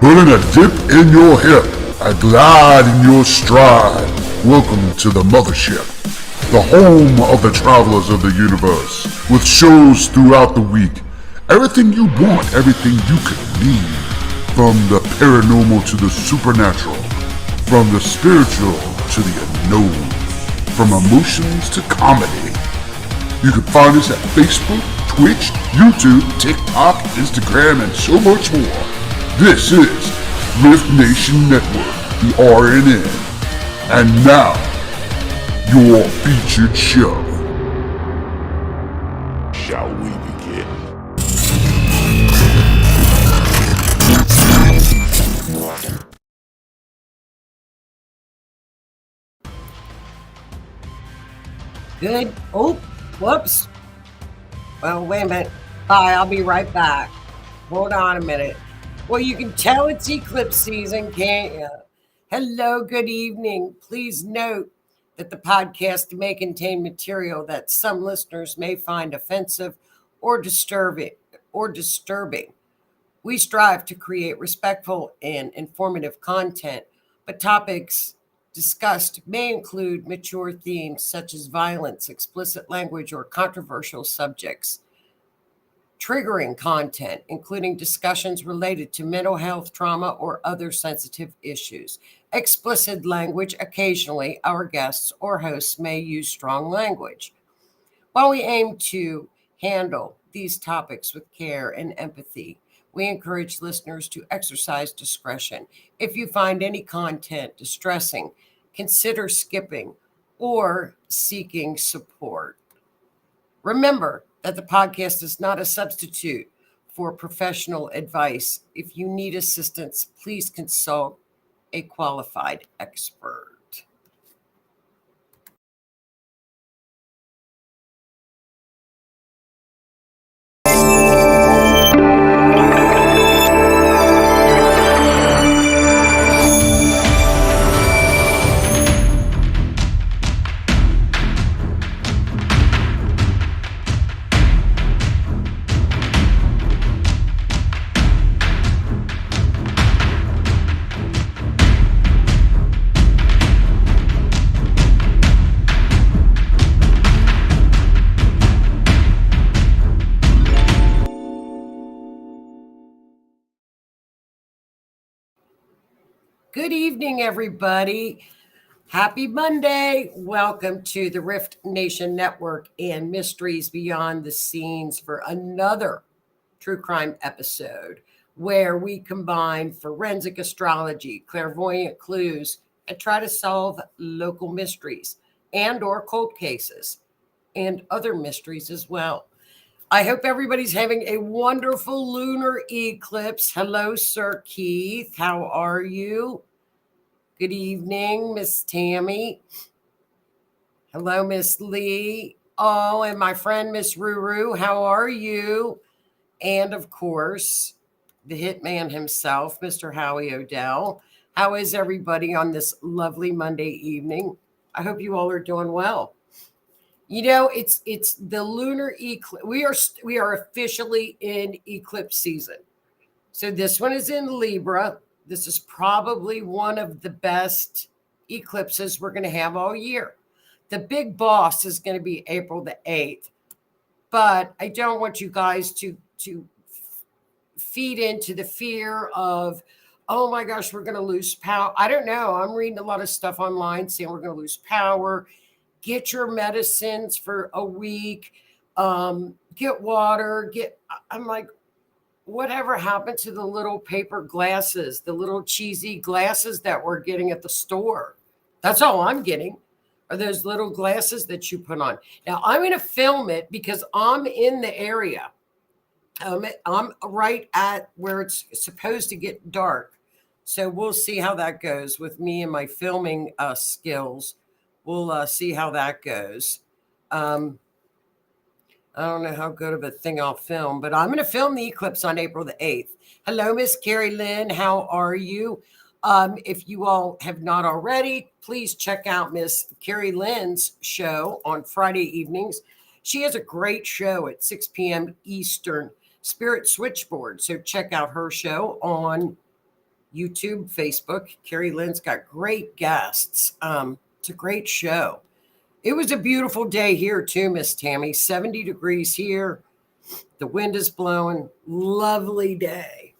Putting a dip in your hip, a glide in your stride. Welcome to the mothership, the home of the travelers of the universe, with shows throughout the week. Everything you want, everything you could need. From the paranormal to the supernatural, from the spiritual to the unknown, from emotions to comedy. You can find us at Facebook, Twitch, YouTube, TikTok, Instagram, and so much more. This is Rift Nation Network, the RNN. And now, your featured show. Shall we begin? Good. Oh, whoops. Well, wait a minute. Bye, I'll be right back. Hold on a minute. Well, you can tell it's eclipse season, can't you? Hello, good evening. Please note that the podcast may contain material that some listeners may find offensive or disturbing. We strive to create respectful and informative content, but topics discussed may include mature themes such as violence, explicit language, or controversial subjects. Triggering content, including discussions related to mental health, trauma, or other sensitive issues. Explicit language, occasionally our guests or hosts may use strong language. While we aim to handle these topics with care and empathy, we encourage listeners to exercise discretion. If you find any content distressing, consider skipping or seeking support. Remember that the podcast is not a substitute for professional advice. If you need assistance, please consult a qualified expert. Good evening, everybody. Happy Monday. Welcome to the Rift Nation Network and Mysteries Beyond the Scenes for another true crime episode where we combine forensic astrology, clairvoyant clues, and try to solve local mysteries and or cold cases and other mysteries as well. I hope everybody's having a wonderful lunar eclipse. Hello, Sir Keith. How are you? Good evening, Miss Tammy. Hello, Miss Lee. Oh, and my friend, Miss Ruru. How are you? And of course, the hitman himself, Mr. Howie Odell. How is everybody on this lovely Monday evening? I hope you all are doing well. You know, it's the lunar eclipse. We are officially in eclipse season. So this one is in Libra. This is probably one of the best eclipses we're going to have all year. The big boss is going to be April the 8th. But I don't want you guys to feed into the fear of, oh my gosh, we're going to lose power. I don't know. I'm reading a lot of stuff online saying we're going to lose power. Get your medicines for a week. Get water. I'm like, whatever happened to the little paper glasses, the little cheesy glasses that we're getting at the store? That's all I'm getting are those little glasses that you put on. Now, I'm going to film it because I'm in the area. I'm right at where it's supposed to get dark. So we'll see how that goes with me and my filming skills. We'll see how that goes. Um, I don't know how good of a thing I'll film, but I'm going to film the eclipse on April the 8th. Hello, Miss Carrie Lynn. How are you? If you all have not already, please check out Miss Carrie Lynn's show on Friday evenings. She has a great show at 6 p.m. Eastern, Spirit Switchboard. So check out her show on YouTube, Facebook. Carrie Lynn's got great guests. It's a great show. It was a beautiful day here too, Miss Tammy. 70 degrees here. The wind is blowing. Lovely day.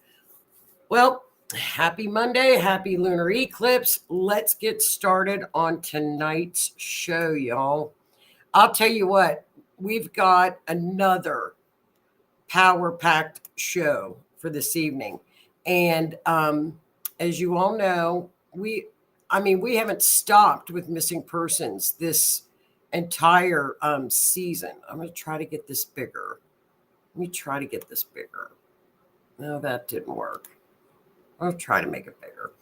Well, happy Monday. Happy lunar eclipse. Let's get started on tonight's show, y'all. I'll tell you what, we've got another power-packed show for this evening. And as you all know, we haven't stopped with missing persons this entire season. I'm going to try to get this bigger. Let me try to get this bigger. No, that didn't work. I'll try to make it bigger.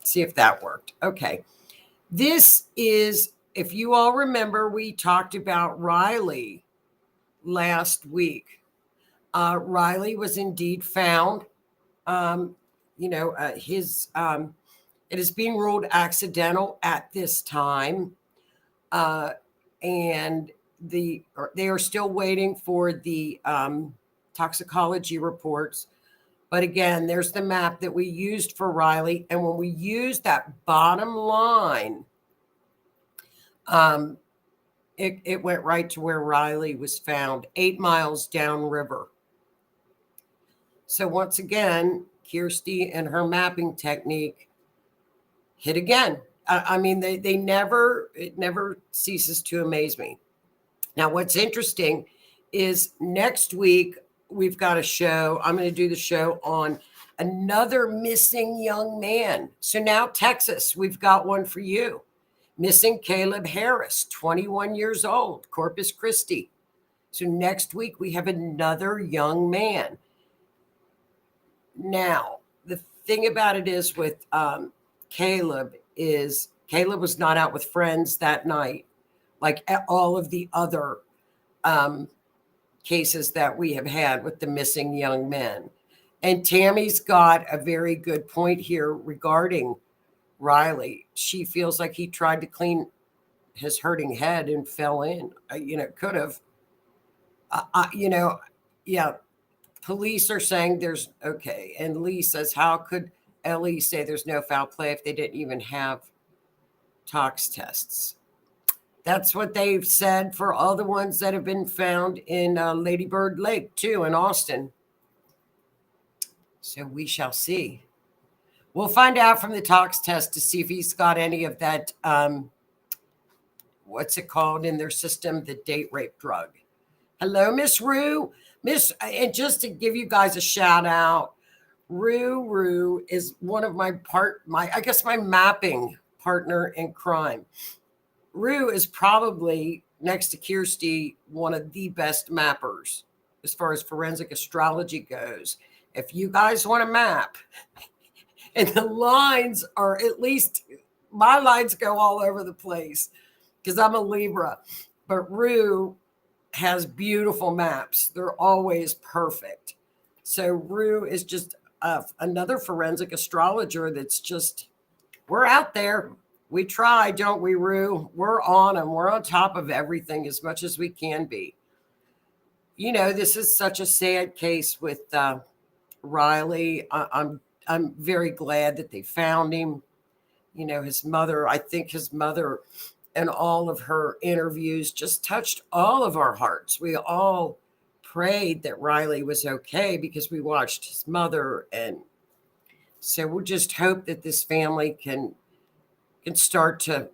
See if that worked. Okay. This is, if you all remember, we talked about Riley last week. Riley was indeed found. It is being ruled accidental at this time. And they are still waiting for the toxicology reports. But again, there's the map that we used for Riley. And when we used that bottom line, it went right to where Riley was found, 8 miles downriver. So once again, Kirsty and her mapping technique hit again. It never ceases to amaze me. Now, what's interesting is next week, we've got a show. I'm going to do the show on another missing young man. So now Texas, we've got one for you. Missing Caleb Harris, 21 years old, Corpus Christi. So next week, we have another young man. Now, the thing about it is with Caleb was not out with friends that night, like all of the other cases that we have had with the missing young men. And Tammy's got a very good point here regarding Riley. She feels like he tried to clean his hurting head and fell in. Could have. Yeah. Police are saying there's okay. And Lee says, how could Ellie say there's no foul play if they didn't even have tox tests? That's what they've said for all the ones that have been found in Lady Bird Lake, too, in Austin. So we shall see. We'll find out from the tox test to see if he's got any of that, what's it called in their system, the date rape drug. Hello, Miss Rue. And just to give you guys a shout out, Rue is one of my mapping partner in crime. Rue is probably, next to Kirsty, one of the best mappers as far as forensic astrology goes. If you guys want to map, and the lines are, at least my lines go all over the place because I'm a Libra, but Rue has beautiful maps. They're always perfect. So Rue is just another forensic astrologer that's just, we're out there. We try, don't we, Rue? We're on them. We're on top of everything as much as we can be. This is such a sad case with Riley. I'm very glad that they found him. His mother, I think his mother and all of her interviews just touched all of our hearts. We all prayed that Riley was okay because we watched his mother. And so we'll just hope that this family can start to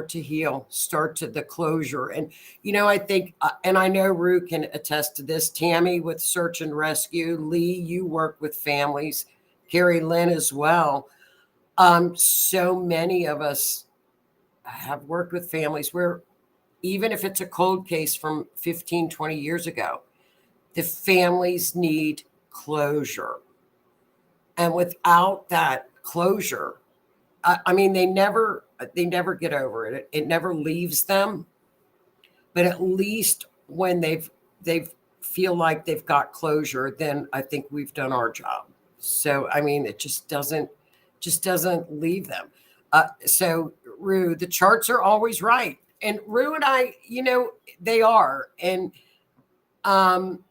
heal, start to the closure. And, I think, and I know Rue can attest to this, Tammy with search and rescue, Lee, you work with families, Carrie Lynn as well. So many of us have worked with families where even if it's a cold case from 15, 20 years ago, the families need closure. And without that closure. I mean, they never get over it. It never leaves them. But at least when they've feel like they've got closure, then I think we've done our job. So I mean, it just doesn't leave them. So Rue, the charts are always right, and Rue and I, they are, and um,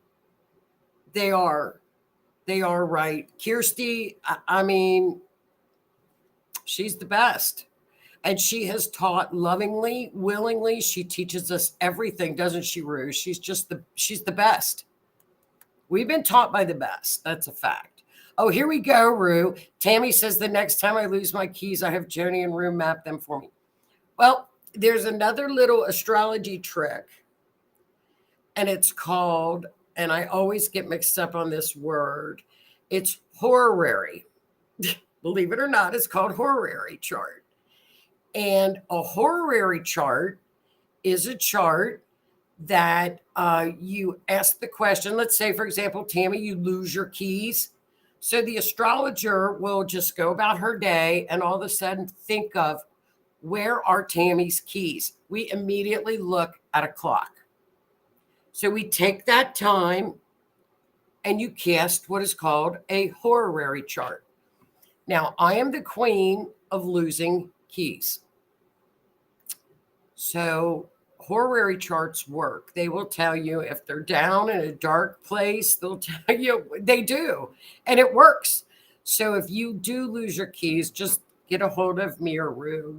they are right. Kirsty, I mean, she's the best. And she has taught lovingly, willingly. She teaches us everything, doesn't she, Rue? She's the best. We've been taught by the best. That's a fact. Oh, here we go, Rue. Tammy says the next time I lose my keys, I have Joni and Rue map them for me. Well, there's another little astrology trick, and it's called, and I always get mixed up on this word, it's horary. Believe it or not, it's called horary chart. And a horary chart is a chart that you ask the question. Let's say, for example, Tammy, you lose your keys. So the astrologer will just go about her day and all of a sudden think of, where are Tammy's keys? We immediately look at a clock. So we take that time and you cast what is called a horary chart. Now, I am the queen of losing keys. So horary charts work. They will tell you if they're down in a dark place, they'll tell you they do. And it works. So if you do lose your keys, just get a hold of me or Rue.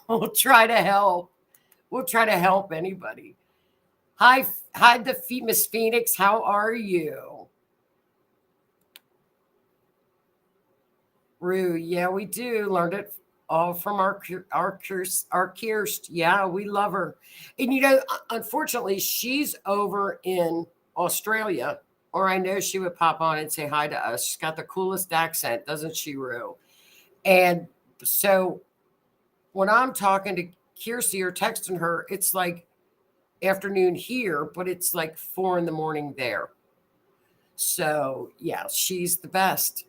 We'll try to help. We'll try to help anybody. Hi, Miss Phoenix. How are you? Rue, yeah, we do. Learned it all from our Kirst. Yeah, we love her. And unfortunately, she's over in Australia, or I know she would pop on and say hi to us. She's got the coolest accent, doesn't she, Rue? And so when I'm talking to Kirsty or texting her, it's like afternoon here, but it's like 4 a.m. there. So yeah, she's the best.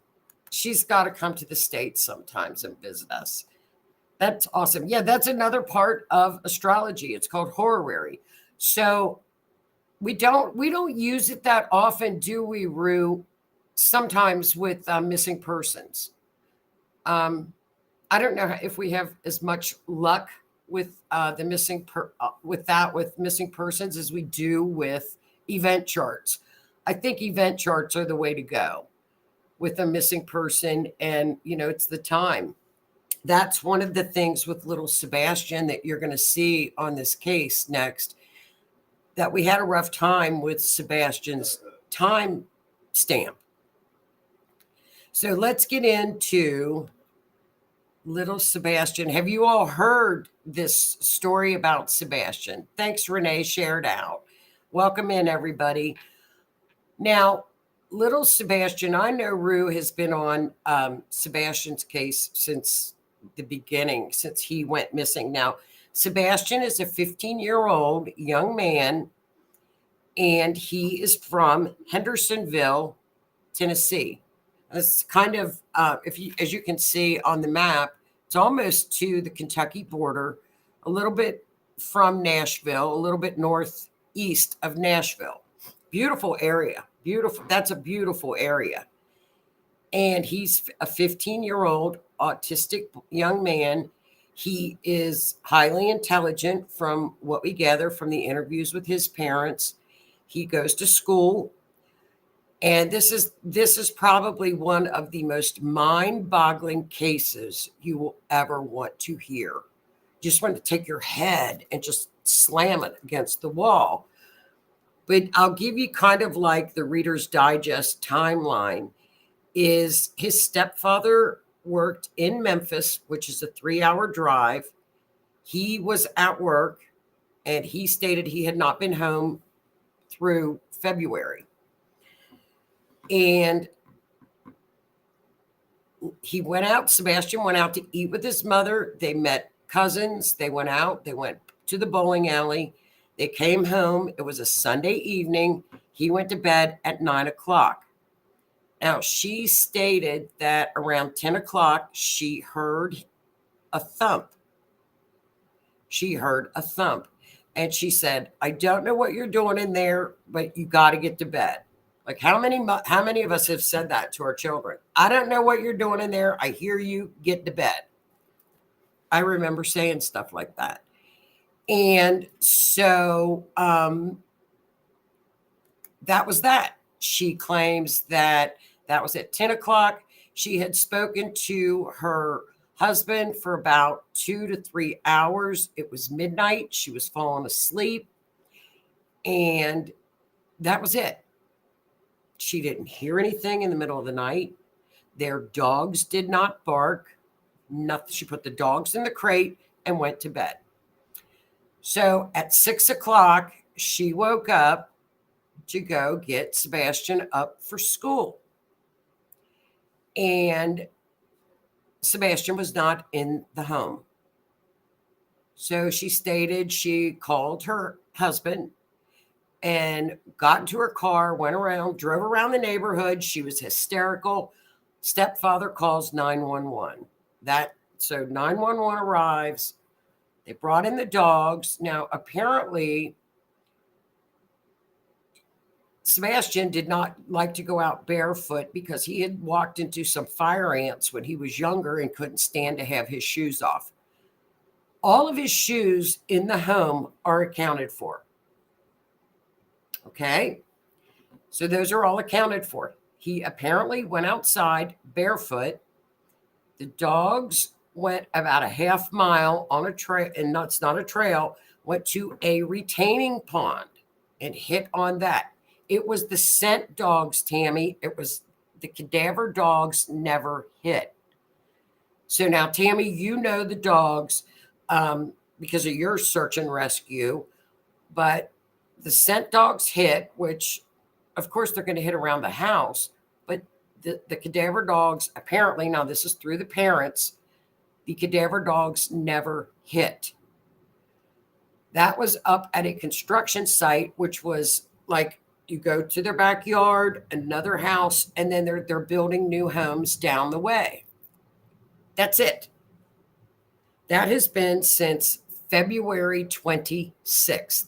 She's got to come to the States sometimes and visit us. That's awesome. Yeah, that's another part of astrology. It's called horary. So we don't use it that often, do we, Rue? Sometimes with missing persons. I don't know if we have as much luck with the with missing persons as we do with event charts. I think event charts are the way to go with a missing person, and it's the time. That's one of the things with little Sebastian that you're going to see on this case next, that we had a rough time with Sebastian's time stamp. So let's get into little Sebastian. Have you all heard this story about Sebastian? Thanks, Renee, shared out. Welcome in, everybody. Now, little Sebastian, I know Rue has been on Sebastian's case since the beginning, since he went missing. Now, Sebastian is a 15-year-old young man, and he is from Hendersonville, Tennessee. It's kind of, as you can see on the map, it's almost to the Kentucky border, a little bit from Nashville, a little bit northeast of Nashville. Beautiful area. Beautiful. That's a beautiful area. And he's a 15-year-old autistic young man. He is highly intelligent from what we gather from the interviews with his parents. He goes to school. And this is probably one of the most mind-boggling cases you will ever want to hear. You just want to take your head and just slam it against the wall. But I'll give you kind of like the Reader's Digest timeline. Is his stepfather worked in Memphis, which is a 3-hour drive. He was at work, and he stated he had not been home through February. And Sebastian went out to eat with his mother. They met cousins. They went out. They went to the bowling alley. They came home. It was a Sunday evening. He went to bed at 9 o'clock. Now, she stated that around 10 o'clock, she heard a thump. She heard a thump. And she said, I don't know what you're doing in there, but you got to get to bed. Like how many of us have said that to our children? I don't know what you're doing in there. I hear you, get to bed. I remember saying stuff like that. And so that was that. She claims that was at 10 o'clock. She had spoken to her husband for about 2 to 3 hours. It was midnight. She was falling asleep. And that was it. She didn't hear anything in the middle of the night. Their dogs did not bark. Nothing. She put the dogs in the crate and went to bed. So at 6 o'clock, she woke up to go get Sebastian up for school. And Sebastian was not in the home. So she stated she called her husband and got into her car, went around, drove around the neighborhood. She was hysterical. Stepfather calls 911. So 911 arrives. They brought in the dogs. Now, apparently, Sebastian did not like to go out barefoot because he had walked into some fire ants when he was younger and couldn't stand to have his shoes off. All of his shoes in the home are accounted for. Okay? So those are all accounted for. He apparently went outside barefoot. The dogs went about a half mile on a trail, and that's not a trail, went to a retaining pond and hit on that. It was the scent dogs, Tammy. It was the cadaver dogs never hit. So now, Tammy, you know the dogs because of your search and rescue, but the scent dogs hit, which, of course, they're going to hit around the house, but the cadaver dogs, apparently, now this is through the parents, the cadaver dogs never hit. That was up at a construction site, which was like, you go to their backyard, another house, and then they're building new homes down the way. That's it. That has been since February 26th.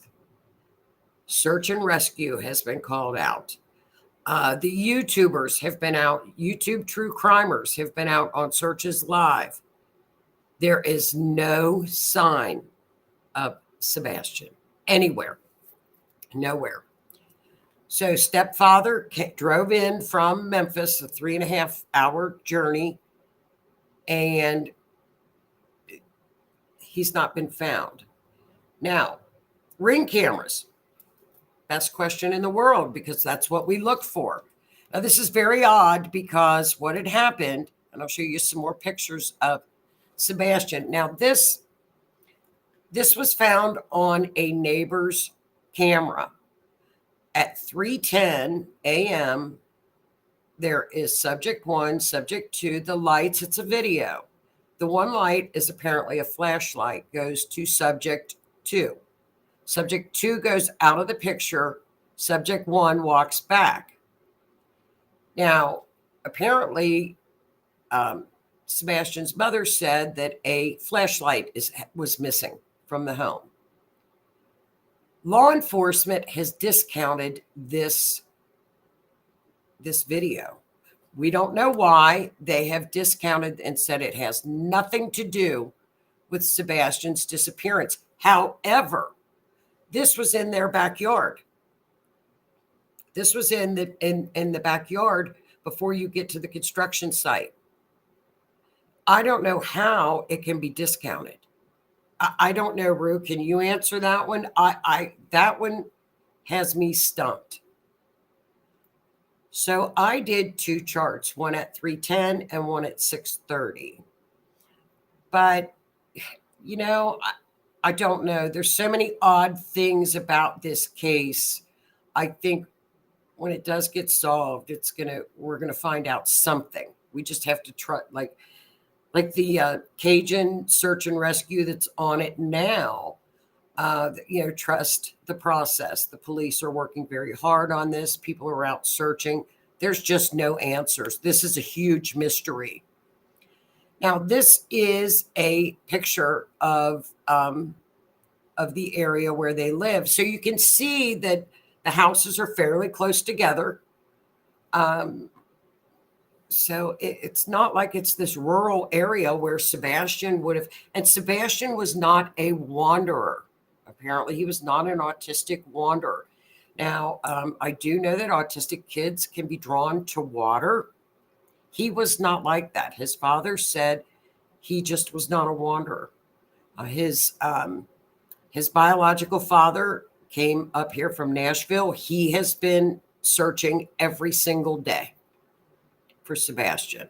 Search and rescue has been called out. The YouTubers have been out. YouTube true crimers have been out on Searches Live. There is no sign of Sebastian anywhere. Nowhere. So stepfather drove in from Memphis, a 3.5-hour journey, and he's not been found. Now, Ring cameras. Best question in the world, because that's what we look for. Now, this is very odd because what had happened, and I'll show you some more pictures of Sebastian. Now, this was found on a neighbor's camera. At 3:10 a.m., there is subject 1, subject 2, the lights, it's a video. The one light is apparently a flashlight, goes to subject 2. Subject 2 goes out of the picture. Subject 1 walks back. Now, apparently, Sebastian's mother said that a flashlight was missing from the home. Law enforcement has discounted this video. We don't know why. They have discounted and said it has nothing to do with Sebastian's disappearance. However, this was in their backyard. This was in the backyard before you get to the construction site. I don't know how it can be discounted. I don't know, Rue. Can you answer that one? That one has me stumped. So I did 2 charts, one at 3:10 and one at 6:30. But, you know, I don't know. There's so many odd things about this case. I think when it does get solved, we're gonna find out something. We just have to try, like the Cajun search and rescue that's on it now. Trust the process. The police are working very hard on this. People are out searching. There's just no answers. This is a huge mystery. Now, this is a picture of the area where they live. So you can see that the houses are fairly close together. So it's not like it's this rural area where Sebastian would have, and Sebastian was not a wanderer. Apparently, he was not an autistic wanderer. Now, I do know that autistic kids can be drawn to water. He was not like that. His father said he just was not a wanderer. His biological father came up here from Nashville. He has been searching every single day for Sebastian.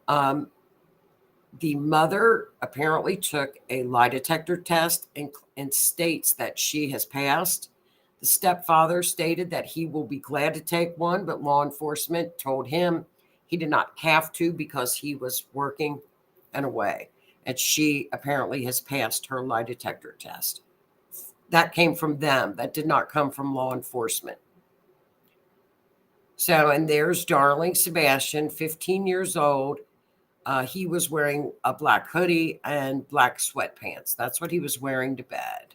The mother apparently took a lie detector test and states that she has passed. The stepfather stated that he will be glad to take one, but law enforcement told him he did not have to because he was working and away. And she apparently has passed her lie detector test. That came from them. That did not come from law enforcement. So, and there's darling Sebastian, 15 years old. He was wearing a black hoodie and black sweatpants. That's what he was wearing to bed.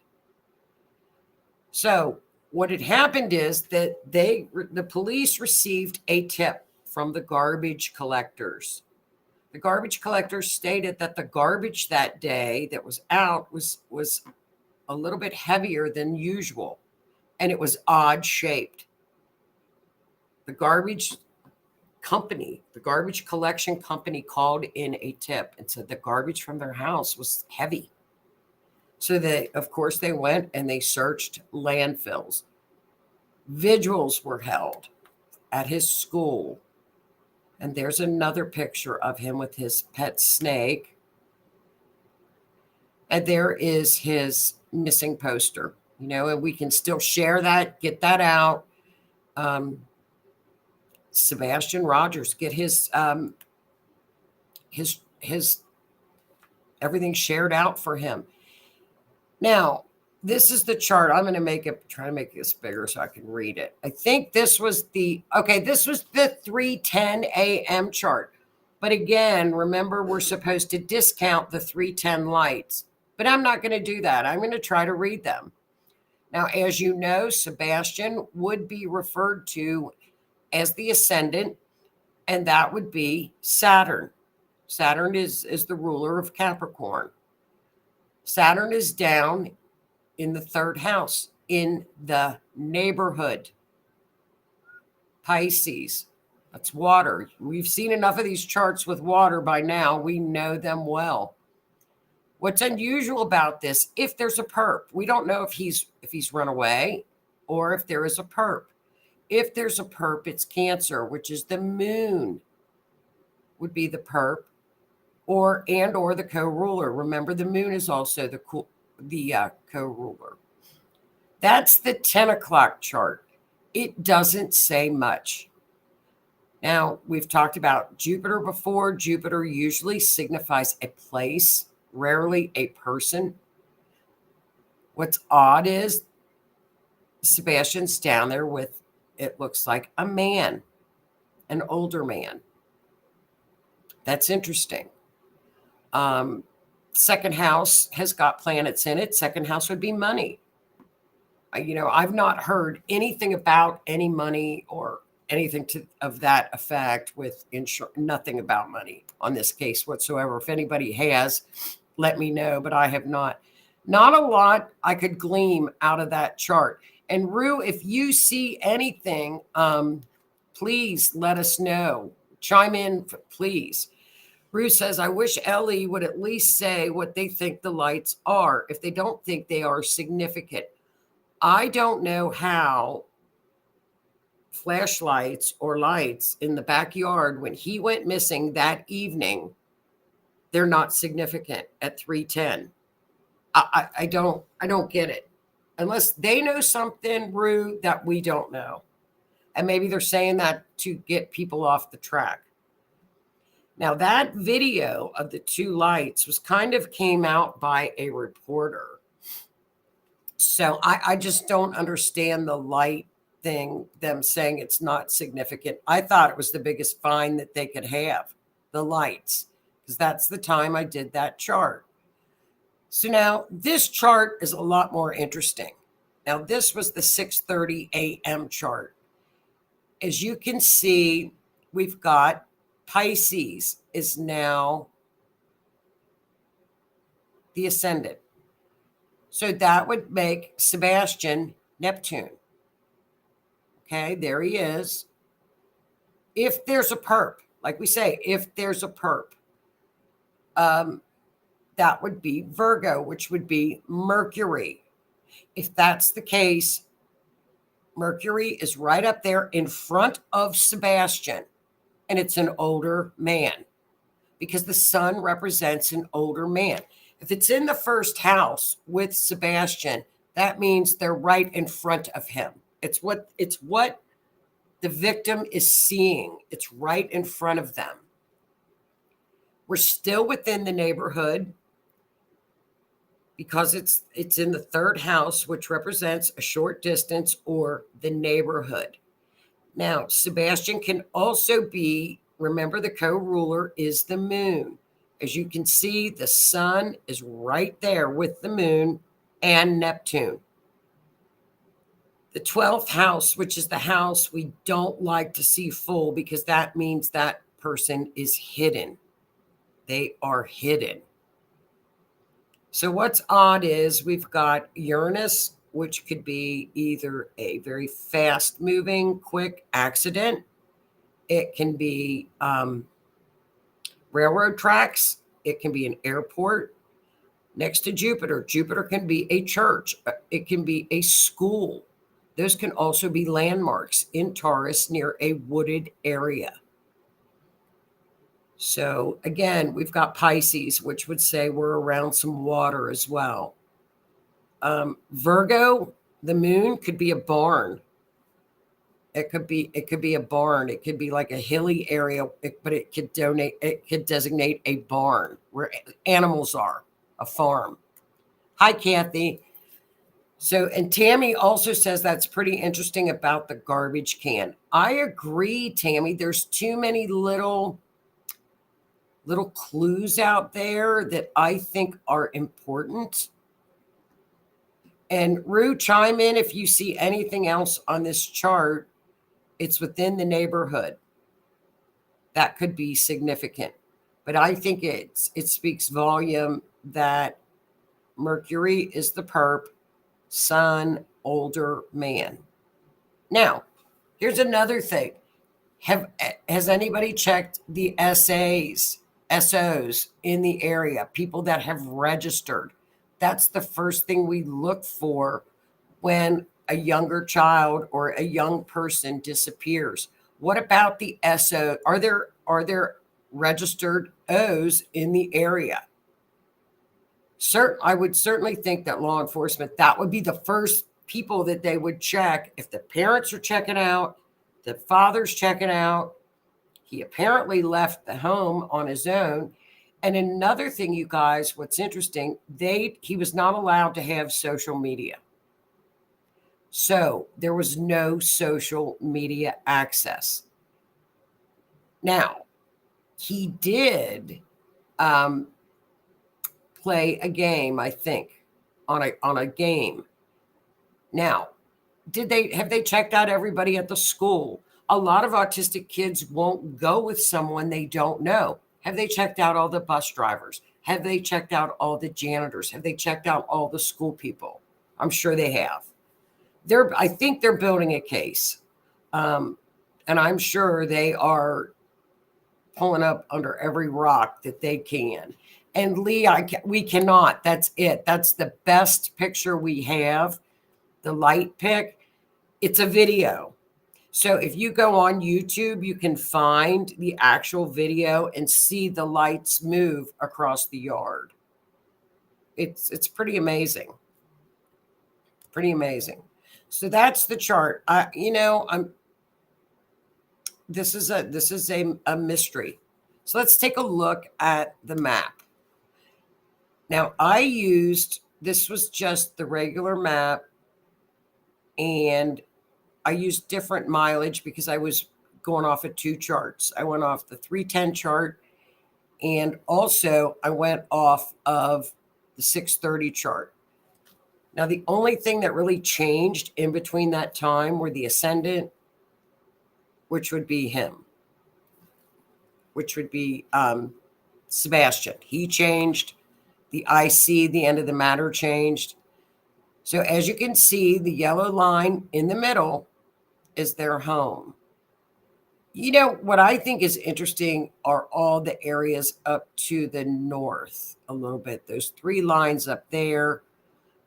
So what had happened is that the police received a tip from the garbage collectors. The garbage collectors stated that the garbage that day that was out was a little bit heavier than usual, and it was odd shaped. The garbage collection company called in a tip and said the garbage from their house was heavy. So of course, they went and they searched landfills. Vigils were held at his school. And there's another picture of him with his pet snake. And there is his missing poster, and we can still share that, get that out. Sebastian Rogers, get his everything shared out for him. Now, this is the chart. I'm going to try to make this bigger so I can read it. I think this was the 3:10 a.m. chart. But again, remember, we're supposed to discount the 3:10 lights. But I'm not going to do that. I'm going to try to read them. Now, as you know, Sebastian would be referred to as the ascendant, and that would be Saturn. Saturn is the ruler of Capricorn. Saturn is down in the third house, in the neighborhood. Pisces, that's water. We've seen enough of these charts with water by now. We know them well. What's unusual about this, if there's a perp, we don't know if he's run away or if there is a perp. If there's a perp, it's Cancer, which is the moon would be the perp, or the co-ruler. Remember, the moon is also the co-ruler. That's the 10 o'clock chart. It doesn't say much. Now, we've talked about Jupiter before. Jupiter usually signifies a place, rarely a person. What's odd is Sebastian's down there with, it looks like a man, an older man. That's interesting. Second house has got planets in it. Second house would be money. I've not heard anything about any money or anything of that effect with nothing about money on this case whatsoever. If anybody has, let me know, but I have not. Not a lot I could glean out of that chart. And Rue, if you see anything, please let us know. Chime in, please. Rue says, I wish Ellie would at least say what they think the lights are if they don't think they are significant. I don't know how flashlights or lights in the backyard when he went missing that evening, they're not significant at 3:10. I don't get it. Unless they know something, Rue, that we don't know. And maybe they're saying that to get people off the track. Now, that video of the two lights came out by a reporter. So I just don't understand the light them saying it's not significant. I thought it was the biggest find that they could have, the lights, because that's the time I did that chart. So now this chart is a lot more interesting. Now this was the 6:30 a.m. chart. As you can see, we've got Pisces is now the ascendant. So that would make Sebastian Neptune. Okay, there he is. If there's a perp, like we say, if there's a perp, that would be Virgo, which would be Mercury. If that's the case, Mercury is right up there in front of Sebastian, and it's an older man because the sun represents an older man. If it's in the first house with Sebastian, that means they're right in front of him. It's what the victim is seeing. It's right in front of them. We're still within the neighborhood because it's in the third house, which represents a short distance or the neighborhood. Now, Sebastian can also be, remember, the co-ruler is the moon. As you can see, the sun is right there with the moon and Neptune. The 12th house, which is the house we don't like to see full because that means that person is hidden. They are hidden. So what's odd is we've got Uranus, which could be either a very fast moving, quick accident. It can be railroad tracks. It can be an airport next to Jupiter. Jupiter can be a church. It can be a school. Those can also be landmarks in Taurus near a wooded area. So again, we've got Pisces, which would say we're around some water as well. Virgo, the moon could be a barn. It could be a barn. It could be like a hilly area, but it could designate a barn where animals are, a farm. Hi, Kathy. So, and Tammy also says that's pretty interesting about the garbage can. I agree, Tammy. There's too many little clues out there that I think are important. And Rue, chime in if you see anything else on this chart. It's within the neighborhood. That could be significant. But I think it speaks volume that Mercury is the perp, sun, older man. Now, here's another thing. Has anybody checked the SOs in the area, people that have registered? That's the first thing we look for when a younger child or a young person disappears. What about the SO? Are there registered O's in the area? I would certainly think that law enforcement, that would be the first people that they would check. If the parents are checking out, the father's checking out, he apparently left the home on his own. And another thing, you guys, what's interesting, he was not allowed to have social media. So there was no social media access. Now, he did play a game, I think, on a game. Now, have they checked out everybody at the school? A lot of autistic kids won't go with someone they don't know. Have they checked out all the bus drivers? Have they checked out all the janitors? Have they checked out all the school people? I'm sure they have. I think they're building a case. And I'm sure they are pulling up under every rock that they can. And Lee, we cannot. That's it. That's the best picture we have. The light pick. It's a video. So if you go on YouTube, you can find the actual video and see the lights move across the yard. It's pretty amazing. Pretty amazing. So that's the chart. This is a mystery. So let's take a look at the map. Now this was just the regular map, and I used different mileage because I was going off of two charts. I went off the 310 chart, and also I went off of the 630 chart. Now, the only thing that really changed in between that time were the ascendant, which would be him, which would be Sebastian. He changed. The IC, the end of the matter, changed. So as you can see, the yellow line in the middle is their home. You know, what I think is interesting are all the areas up to the north a little bit. Those three lines up there.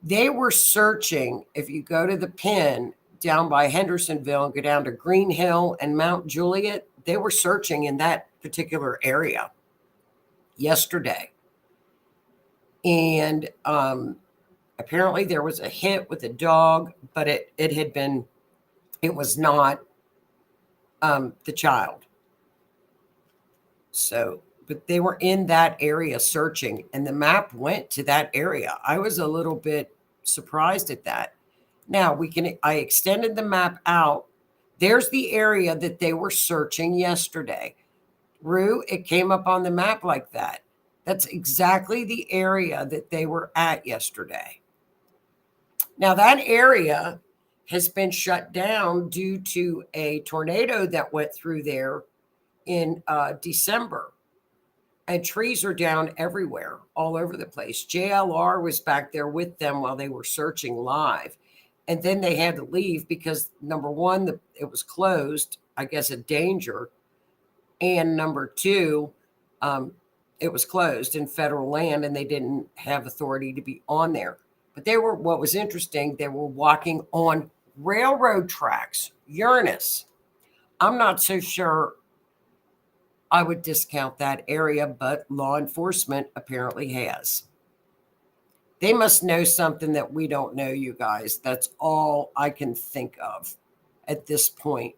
They were searching. If you go to the pin down by Hendersonville and go down to Green Hill and Mount Juliet, they were searching in that particular area yesterday. And apparently there was a hit with a dog, but it was not the child. So, but they were in that area searching, and the map went to that area. I was a little bit surprised at that. Now I extended the map out. There's the area that they were searching yesterday. Rue, it came up on the map like that. That's exactly the area that they were at yesterday. Now, that area has been shut down due to a tornado that went through there in December. And trees are down everywhere, all over the place. JLR was back there with them while they were searching live. And then they had to leave because, number one, it was closed, I guess, a danger. And number two, it was closed in federal land and they didn't have authority to be on there. But what was interesting, they were walking on railroad tracks, Uranus. I'm not so sure I would discount that area, but law enforcement apparently has. They must know something that we don't know, you guys. That's all I can think of at this point.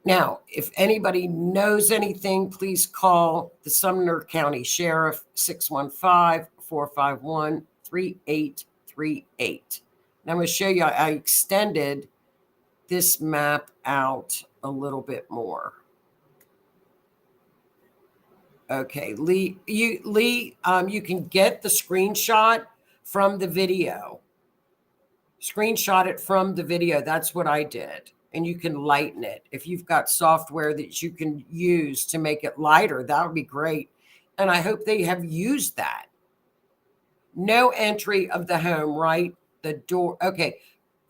Now, if anybody knows anything, please call the Sumner County Sheriff, 615-451-3838. And I'm going to show you, I extended this map out a little bit more. Okay, Lee, you can get the screenshot from the video. Screenshot it from the video. That's what I did. And you can lighten it. If you've got software that you can use to make it lighter, that would be great. And I hope they have used that. No entry of the home, right? The door. Okay,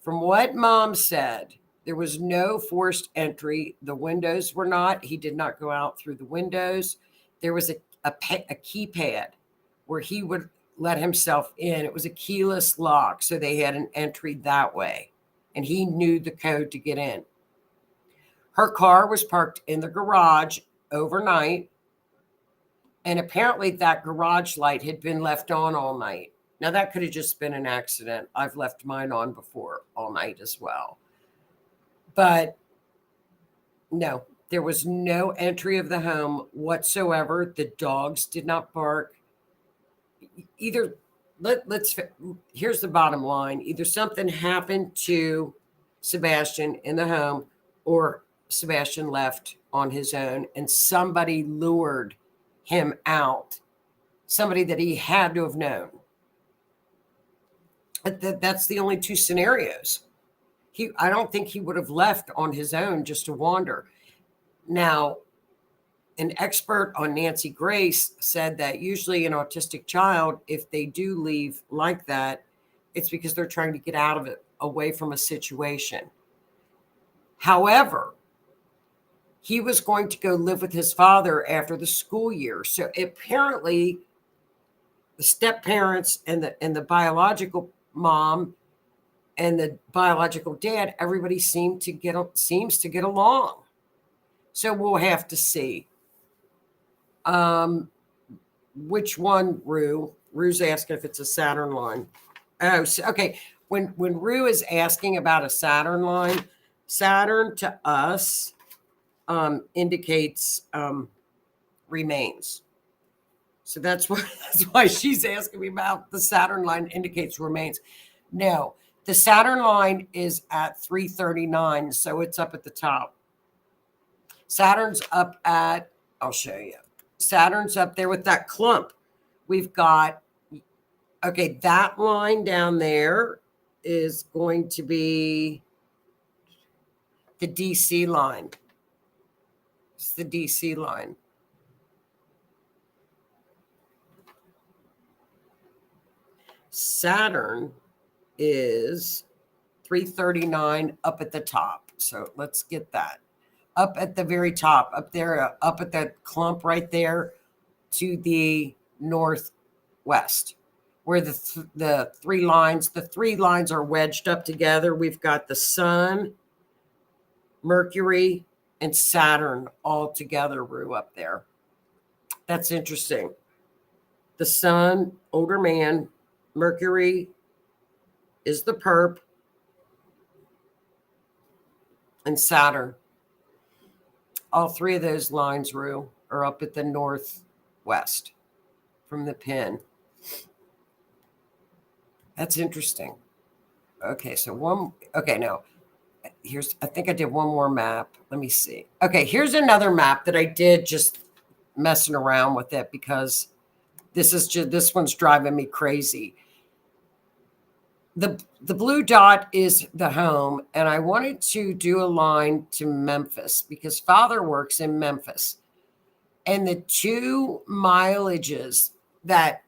from what Mom said, there was no forced entry. The windows were not. He did not go out through the windows. There was a keypad where he would let himself in. It was a keyless lock, so they had an entry that way. And he knew the code to get in. Her car was parked in the garage overnight. And apparently that garage light had been left on all night. Now, that could have just been an accident. I've left mine on before all night as well. But no, there was no entry of the home whatsoever. The dogs did not bark. Either, here's the bottom line. Either something happened to Sebastian in the home or Sebastian left on his own and somebody lured him out. Somebody that he had to have known. That's the only two scenarios. I don't think he would have left on his own just to wander. Now, an expert on Nancy Grace said that usually an autistic child, if they do leave like that, it's because they're trying to get out of it, away from a situation. However, he was going to go live with his father after the school year. So apparently the step parents and the biological mom and the biological dad, everybody seems to get along. So we'll have to see. Which one, Rue? Rue's asking if it's a Saturn line. Oh, so, okay. When Rue is asking about a Saturn line, Saturn to us indicates remains. So that's why she's asking me about the Saturn line indicates remains. No, The Saturn line is at 339, so it's up at the top. Saturn's up at, I'll show you. Saturn's up there with that clump. We've got, okay, that line down there is going to be the DC line. It's the DC line. Saturn is 339 up at the top. So let's get that. Up at the very top, up there, up at that clump right there to the northwest, where the three lines are wedged up together. We've got the Sun, Mercury, and Saturn all together, Rue, up there. That's interesting. The Sun, older man, Mercury is the perp, and Saturn. All three of those lines, Rue, are up at the northwest from the pin. That's interesting. Okay, so no. I think I did one more map. Let me see. Okay, here's another map that I did just messing around with it because this one's driving me crazy. The blue dot is the home, and I wanted to do a line to Memphis because Father works in Memphis. And the two mileages that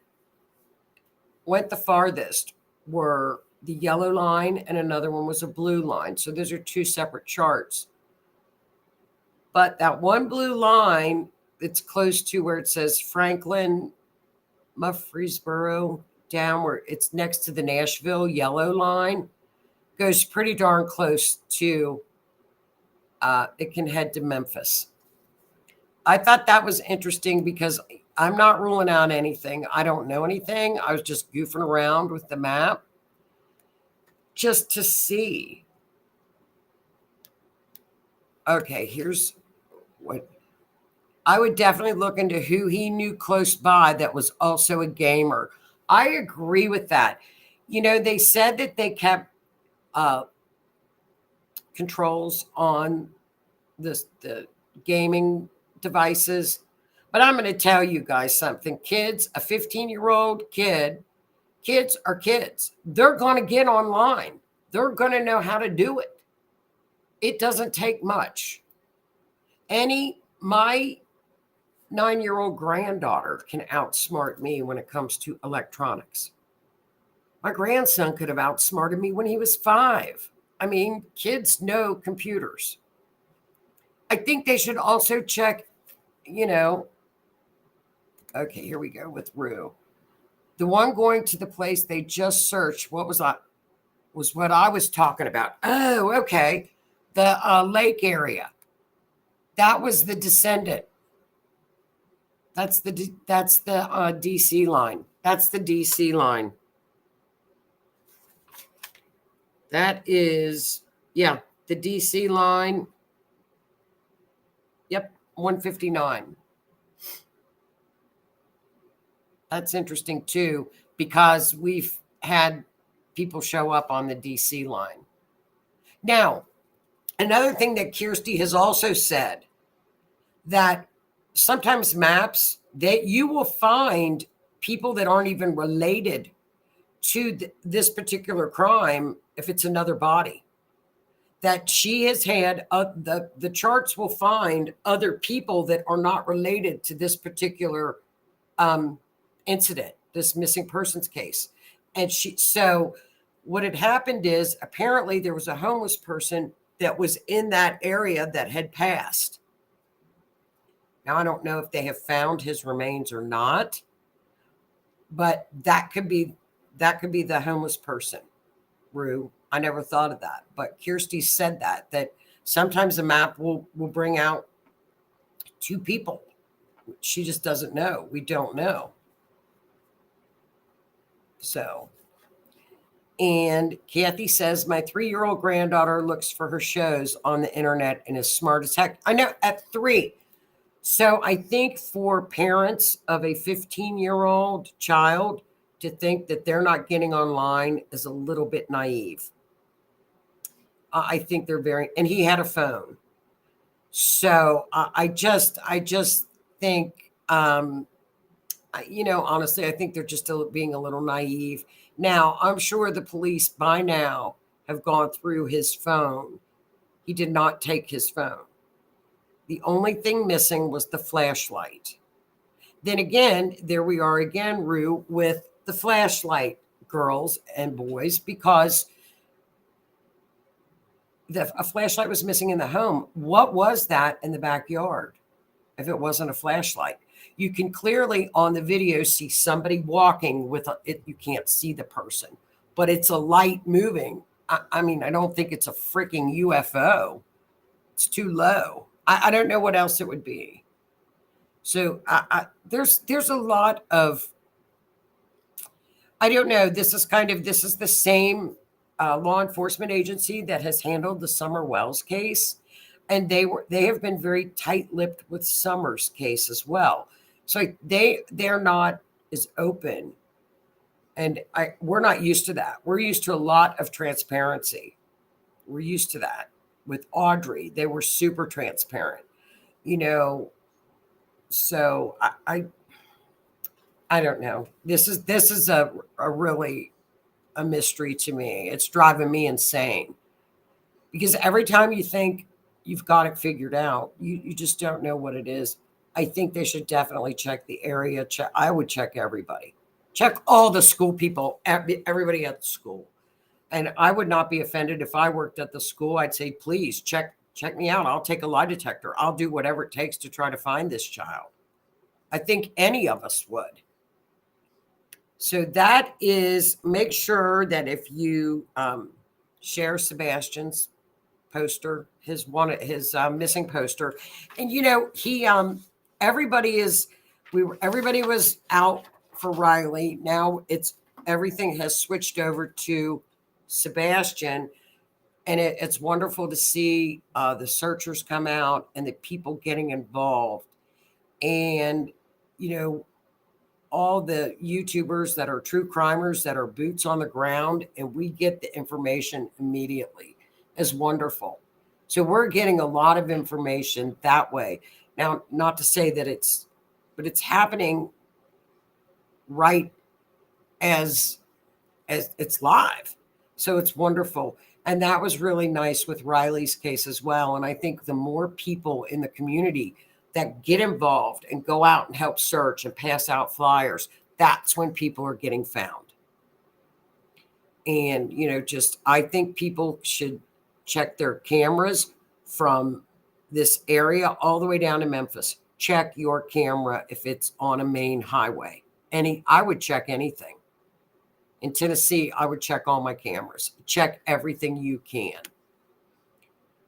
went the farthest were the yellow line and another one was a blue line. So those are two separate charts. But that one blue line that's close to where it says Franklin, Murfreesboro, down where it's next to the Nashville yellow line, goes pretty darn close to, it can head to Memphis. I thought that was interesting because I'm not ruling out anything. I don't know anything. I was just goofing around with the map just to see. Okay, here's what I would definitely look into who he knew close by that was also a gamer. I agree with that. You know, they said that they kept controls on the gaming devices. But I'm going to tell you guys something. Kids, a 15-year-old kid, kids are kids. They're going to get online. They're going to know how to do it. It doesn't take much. My 9-year-old granddaughter can outsmart me when it comes to electronics. My grandson could have outsmarted me when he was 5. I mean, kids know computers. I think they should also check, okay, here we go with Rue. The one going to the place they just searched, what was that? Was what I was talking about. Oh, okay. The lake area. That was the descendant. That's the DC line. That's the DC line. That is, the DC line. Yep, 159. That's interesting too, because we've had people show up on the DC line. Now, another thing that Kirsty has also said, that sometimes maps that you will find people that aren't even related to this particular crime if it's another body. That she has had, the charts will find other people that are not related to this particular incident, this missing persons case. And so what had happened is apparently there was a homeless person that was in that area that had passed. Now, I don't know if they have found his remains or not, but that could be the homeless person, Rue. I never thought of that, but Kirsty said that sometimes a map will bring out two people. She just doesn't know. We don't know. So, and Kathy says, my 3-year-old granddaughter looks for her shows on the internet and is smart as heck. I know, at 3. So I think for parents of a 15-year-old child to think that they're not getting online is a little bit naive. I think they're very, and he had a phone. So I just think, honestly, I think they're just being a little naive. Now, I'm sure the police by now have gone through his phone. He did not take his phone. The only thing missing was the flashlight. Then again, there we are again, Rue, with the flashlight, girls and boys, because a flashlight was missing in the home. What was that in the backyard if it wasn't a flashlight? You can clearly on the video see somebody walking with it. You can't see the person, but it's a light moving. I mean, I don't think it's a freaking UFO. It's too low. I don't know what else it would be. So there's a lot of, I don't know. This is the same law enforcement agency that has handled the Summer Wells case, and they have been very tight-lipped with Summers' case as well. So they're not as open, and we're not used to that. We're used to a lot of transparency. We're used to that. With Audrey, they were super transparent, So I don't know. This is a really a mystery to me. It's driving me insane because every time you think you've got it figured out, you just don't know what it is. I think they should definitely check the area. I would check everybody. Check all the school people, everybody at the school. And I would not be offended if I worked at the school. I'd say, please check me out. I'll take a lie detector. I'll do whatever it takes to try to find this child. I think any of us would. So that is, make sure that if you share Sebastian's poster, his missing poster, and he everybody was out for Riley. Now everything has switched over to Sebastian, and it's wonderful to see the searchers come out and the people getting involved, and all the YouTubers that are true crimers that are boots on the ground, and we get the information immediately is wonderful. So we're getting a lot of information that way. Now, not to say that but it's happening right as it's live. So it's wonderful. And that was really nice with Riley's case as well. And I think the more people in the community that get involved and go out and help search and pass out flyers, that's when people are getting found. And, I think people should check their cameras from this area all the way down to Memphis. Check your camera if it's on a main highway. I would check anything. In Tennessee, I would check all my cameras. Check everything you can.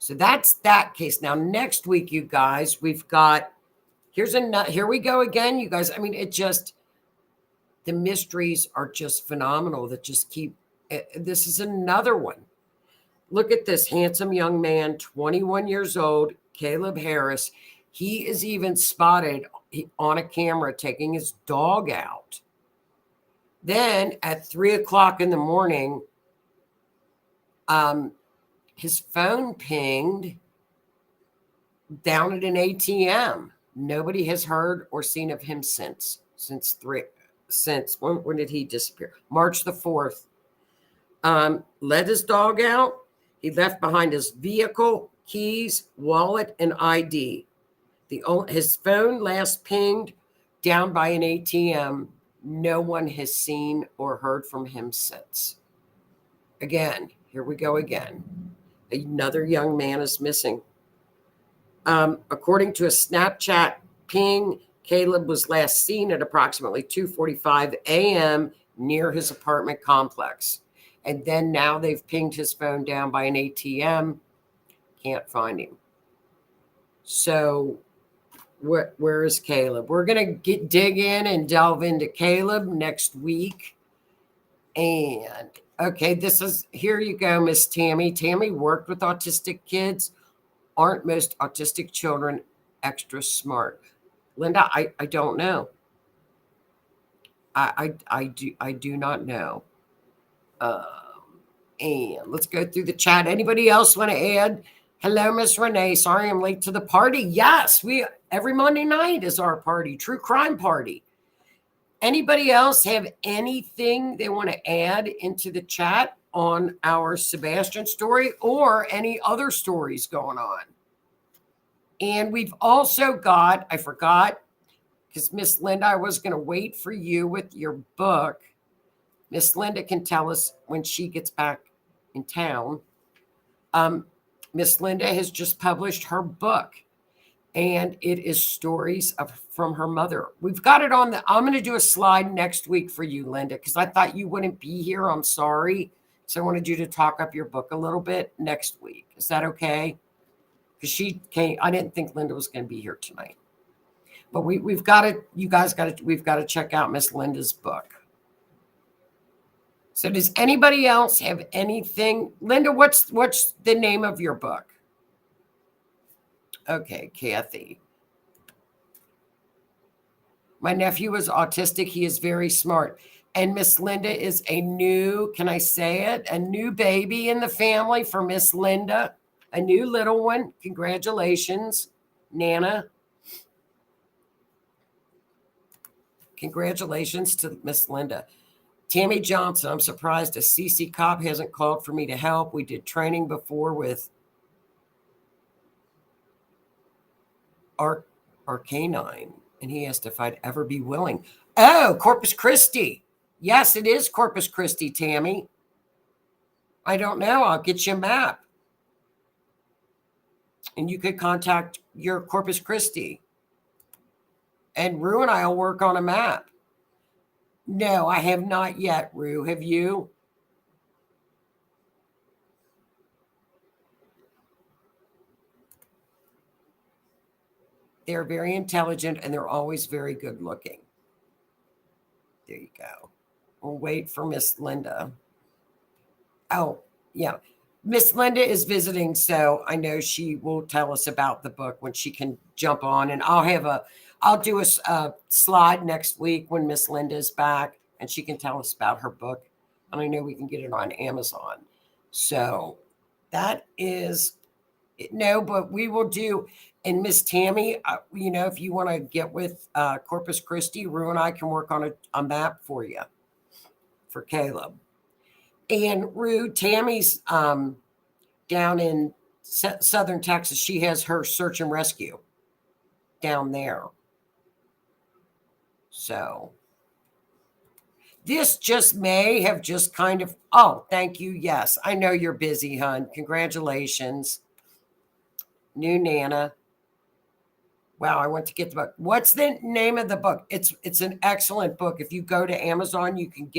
So that's that case. Now, next week, you guys, we've got, here we go again, you guys. I mean, the mysteries are just phenomenal that just keep, this is another one. Look at this handsome young man, 21 years old, Caleb Harris. He is even spotted on a camera taking his dog out. Then at 3:00 in the morning, his phone pinged down at an ATM. Nobody has heard or seen of him since when did he disappear? March the 4th. Let his dog out. He left behind his vehicle, keys, wallet, and ID. His phone last pinged down by an ATM. No one has seen or heard from him since. Again, here we go again. Another young man is missing. According to a Snapchat ping, Caleb was last seen at approximately 2:45 a.m. near his apartment complex. And then now they've pinged his phone down by an ATM. Can't find him. So where is Caleb? We're going to dig in and delve into Caleb next week. And okay, here you go, Miss Tammy. Tammy worked with autistic kids. Aren't most autistic children extra smart? Linda, I don't know. I do not know. And let's go through the chat. Anybody else want to add? Hello, Miss Renee. Sorry I'm late to the party. Yes, we every Monday night is our party, true crime party. Anybody else have anything they want to add into the chat on our Sebastian story or any other stories going on? And we've also got, I forgot, because Miss Linda, I was going to wait for you with your book. Miss Linda can tell us when she gets back in town. Miss Linda has just published her book, and it is stories from her mother. We've got it on I'm going to do a slide next week for you, Linda, because I thought you wouldn't be here. I'm sorry. So I wanted you to talk up your book a little bit next week. Is that okay? Because she came. I didn't think Linda was going to be here tonight. But we've got to, you guys got to, we've got to check out Miss Linda's book. So does anybody else have anything? Linda, what's the name of your book? Okay, Kathy. My nephew is autistic. He is very smart. And Miss Linda is a new, can I say it? A new baby in the family for Miss Linda. A new little one. Congratulations, Nana. Congratulations to Miss Linda. Tammy Johnson, I'm surprised a CC cop hasn't called for me to help. We did training before with our canine, and he asked if I'd ever be willing. Oh, Corpus Christi. Yes, it is Corpus Christi, Tammy. I don't know. I'll get you a map. And you could contact your Corpus Christi. And Rue and I will work on a map. No, I have not yet, Rue. Have you? They're very intelligent and they're always very good looking. There you go. We'll wait for Miss Linda. Oh, yeah. Miss Linda is visiting, so I know she will tell us about the book when she can jump on. And I'll do a slide next week when Miss Linda is back and she can tell us about her book. And I know we can get it on Amazon. So that is, no, but we will do. And Miss Tammy, if you want to get with Corpus Christi, Rue and I can work on a map for you, for Caleb. And Rue, Tammy's down in southern Texas. She has her search and rescue down there. So this just may have just kind of, oh, thank you. Yes, I know you're busy, hon. Congratulations. New Nana. Wow, I want to get the book. What's the name of the book? It's an excellent book. If you go to Amazon, you can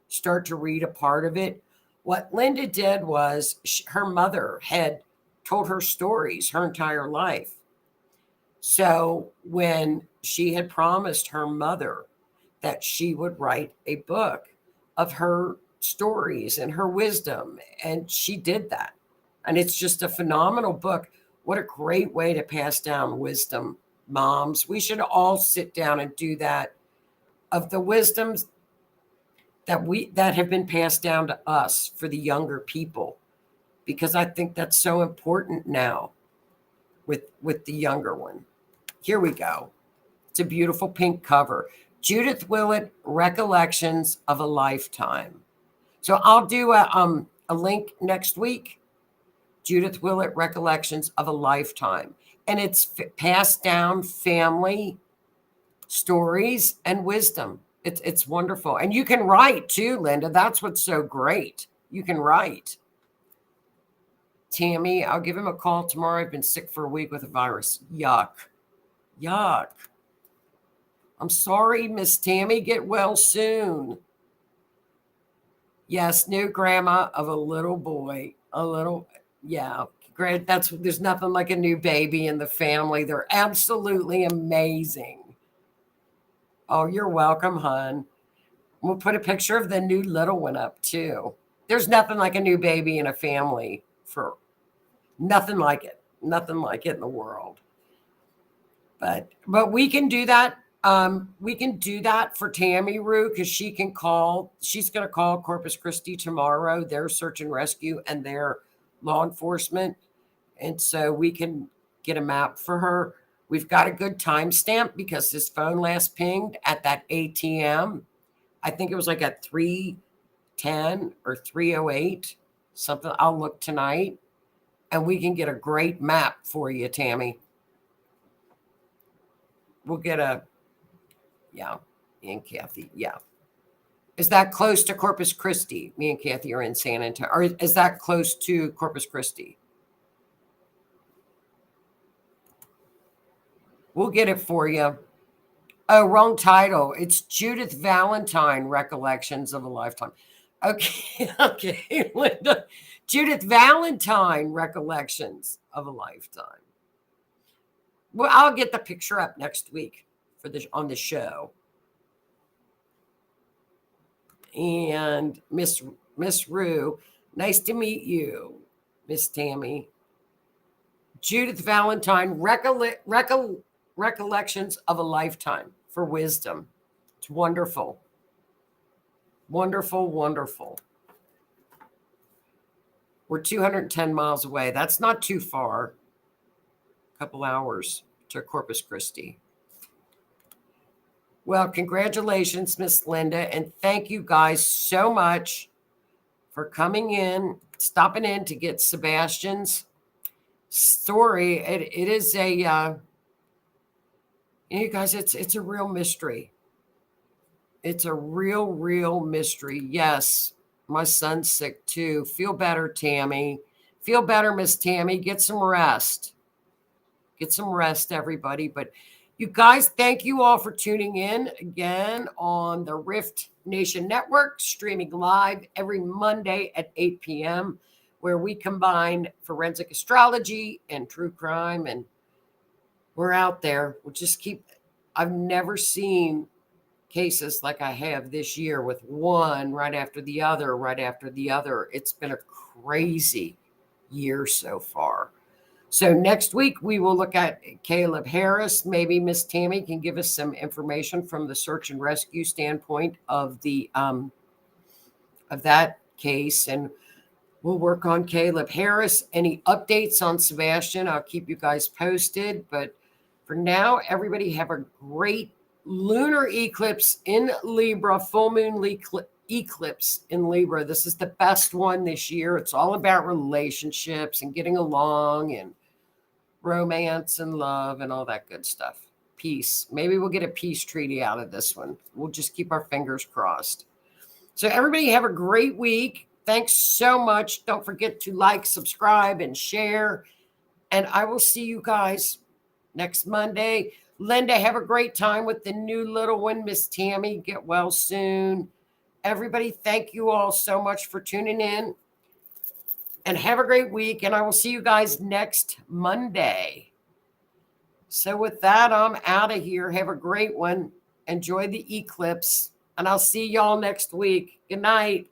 start to read a part of it. What Linda did was her mother had told her stories her entire life. So when she had promised her mother that she would write a book of her stories and her wisdom, and she did that. And it's just a phenomenal book. What a great way to pass down wisdom, moms. We should all sit down and do that, of the wisdoms that have been passed down to us for the younger people, because I think that's so important now with the younger one. Here we go. It's a beautiful pink cover. Judith Willett, Recollections of a Lifetime. So I'll do a link next week. Judith Willett, Recollections of a Lifetime. And it's passed down family stories and wisdom. It's wonderful. And you can write too, Linda. That's what's so great. You can write. Tammy, I'll give him a call tomorrow. I've been sick for a week with a virus. Yuck. Yuck. I'm sorry, Miss Tammy. Get well soon. Yes, new grandma of a little boy. Yeah. Great. There's nothing like a new baby in the family. They're absolutely amazing. Oh, you're welcome, hon. We'll put a picture of the new little one up too. There's nothing like a new baby in a family. For nothing like it. Nothing like it in the world. But we can do that We can do that for Tammy Rue because she can call. She's going to call Corpus Christi tomorrow, their search and rescue and their law enforcement. And so we can get a map for her. We've got a good timestamp because his phone last pinged at that ATM. I think it was like at 3:10 or 3:08, something. I'll look tonight and we can get a great map for you, Tammy. We'll get yeah, me and Kathy, yeah. Is that close to Corpus Christi? Me and Kathy are in San Antonio. Or is that close to Corpus Christi? We'll get it for you. Oh, wrong title. It's Judith Valentine, Recollections of a Lifetime. Okay, okay, Linda. Judith Valentine, Recollections of a Lifetime. Well, I'll get the picture up next week for on the show. And Miss Rue, nice to meet you, Miss Tammy. Judith Valentine, Recollections of a Lifetime for Wisdom. It's wonderful. Wonderful, wonderful. We're 210 miles away. That's not too far. A couple hours to Corpus Christi. Well, congratulations, Miss Linda. And thank you guys so much for coming in, stopping in to get Sebastian's story. It is a, you guys, it's a real mystery. It's a real mystery. Yes, my son's sick too. Feel better, Tammy. Feel better, Miss Tammy. Get some rest. Get some rest, everybody. But you guys, thank you all for tuning in again on the Rift Nation Network, streaming live every Monday at 8 p.m., where we combine forensic astrology and true crime. And we're out there. We'll just keep, I've never seen cases like I have this year with one right after the other, right after the other. It's been a crazy year so far. So next week, we will look at Caleb Harris. Maybe Miss Tammy can give us some information from the search and rescue standpoint of the of that case. And we'll work on Caleb Harris. Any updates on Sebastian, I'll keep you guys posted. But for now, everybody have a great lunar eclipse in Libra, full moon eclipse in Libra. This is the best one this year. It's all about relationships and getting along and romance and love and all that good stuff. Peace. Maybe we'll get a peace treaty out of this one. We'll just keep our fingers crossed. So everybody have a great week. Thanks so much. Don't forget to like, subscribe, and share. And I will see you guys next Monday. Linda, have a great time with the new little one. Miss Tammy, get well soon. Everybody, thank you all so much for tuning in. And have a great week. And I will see you guys next Monday. So with that, I'm out of here. Have a great one. Enjoy the eclipse. And I'll see y'all next week. Good night.